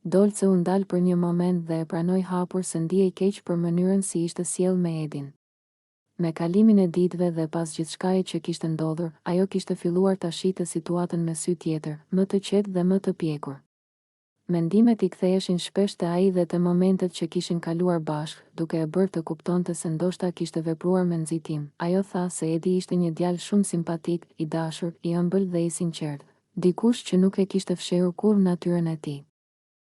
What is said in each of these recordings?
Dolce u ndal për një moment dhe e pranoi hapur se ndihej keq për mënyrën si ishte sjell me Edin. Me kalimin e ditëve dhe pas gjithçkaje që kishte ndodhur, ajo kishte filluar ta shihte situatën me sy tjetër, më të qetë dhe më të pjekur. Mendimet I ktheheshin shpesh te ai dhe te momentet që kishin kaluar bashkë, duke e bërë të kuptonte se ndoshta kishte vepruar me nxitim. Ajo tha se Edi ishte një djalë shumë simpatik, I dashur, I ëmbël dhe I sinqert. Dikush që nuk e kishte fshehur kurrë natyrën e tij.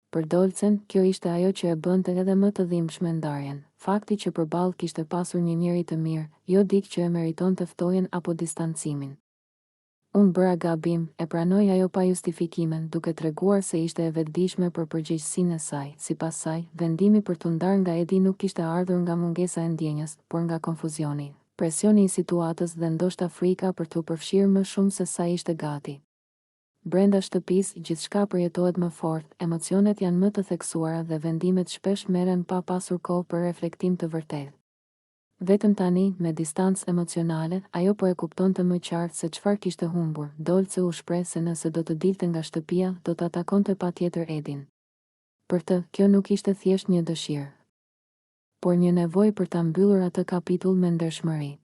Për Dolcen, kjo ishte ajo që e bënte edhe më të dhimbshme ndarjen. Fakti që përballë kishte pasur një njeri të mirë, jo dikë që e meritonte ftojen apo distancimin. Unë bëra gabim, e pranoi ajo pa justifikimen, duke treguar se ishte e vetëdijshme për përgjegjësinë e saj. Sipas saj, vendimi për t'u ndarë nga Edi nuk kishte ardhur nga mungesa e ndjenjës, por nga konfuzioni, presioni I situatës dhe ndoshta frika për t'u përfshirë më shumë se sa ishte gati. Brenda shtëpisë, gjithçka përjetohet më fort, emocionet janë më të theksuara dhe vendimet shpesh merren pa pasur kohë për reflektim të vërtetë. Vetëm tani, me distancë emocionale, ajo po e kuptonte më qartë se çfarë kishte humbur. Dolce u shpreh se nëse do të dilte nga shtëpia, do ta takonte patjetër Edin. Për të, kjo nuk ishte thjesht një dëshirë, por një nevojë për ta mbyllur atë kapitull me ndershmëri.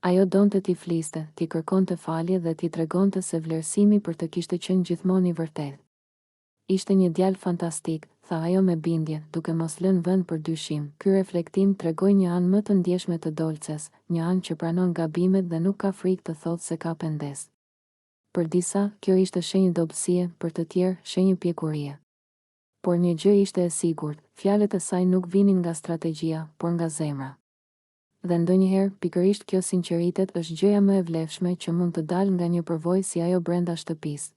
Ajo donte t'i fliste, t'i kërkonte falje dhe t'i tregonte se vlerësimi për të kishte qenë gjithmonë I vërtetë. Ishte një djalë fantastik, tha ajo me bindje, duke mos lënë vend për dyshim. Ky reflektim tregoi një anë më të ndjeshme të Dolces, një anë që pranon gabimet dhe nuk ka frikë të thotë se ka pendes. Për disa, kjo ishte shenjë dobësie, për të tjerë, shenjë pjekurie. Por një gjë ishte e sigurt, fjalët e saj nuk vinin nga strategjia, por nga zemra. Dhe ndonjëherë, pikërisht kjo sinqeritet është gjëja më e vlefshme që mund të dalë nga një përvojë si ajo brenda shtëpisë.